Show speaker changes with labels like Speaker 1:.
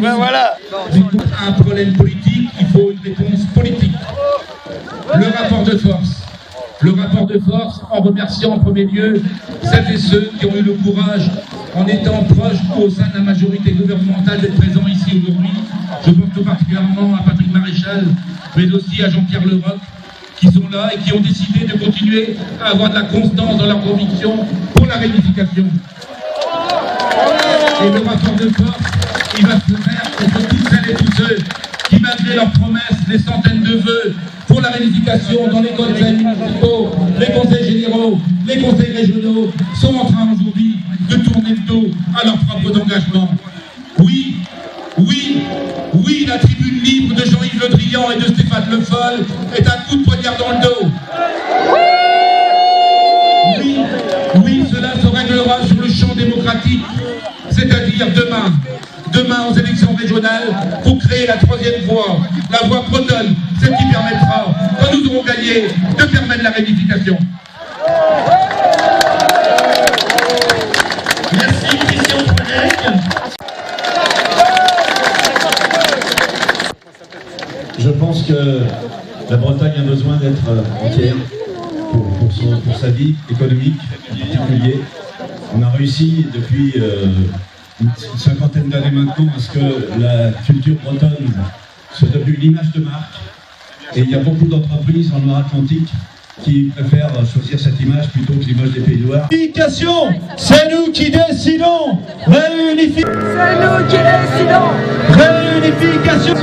Speaker 1: Ben voilà.
Speaker 2: Un problème politique, il faut une réponse politique. Le rapport de force. Le rapport de force, en remerciant en premier lieu celles et ceux qui ont eu le courage, en étant proches au sein de la majorité gouvernementale, d'être présents ici aujourd'hui. Je pense tout particulièrement à Patrick Maréchal, mais aussi à Jean-Pierre Leroc, qui sont là et qui ont décidé de continuer à avoir de la constance dans leurs convictions pour la réunification. Et le rapport de force, il va se faire contre toutes celles et tous ceux qui, malgré leurs promesses, les centaines de vœux pour la réunification dans les conseils municipaux, les conseils généraux, les conseils régionaux, sont en train aujourd'hui de tourner le dos à leurs propres engagements. Oui, oui, oui, la tribune libre de Jean-Yves Le Drian et de Stéphane Le Foll est un coup de poignard dans le dos. Oui, oui, cela se réglera sur le champ démocratique, c'est-à-dire demain aux élections régionales, pour créer la troisième voie, la voie bretonne, celle qui permettra, quand nous aurons gagné, de permettre la réunification.
Speaker 3: Merci, Christian Frederic.
Speaker 4: Je pense que la Bretagne a besoin d'être entière pour sa vie économique en particulier. On a réussi depuis une cinquantaine d'années maintenant à ce que la culture bretonne soit devenue l'image de marque. Et il y a beaucoup d'entreprises en Loire-Atlantique qui préfèrent choisir cette image plutôt que l'image des Pays de Loire.
Speaker 5: Réunification, c'est nous qui décidons. Réunification, c'est nous qui décidons. Réunification.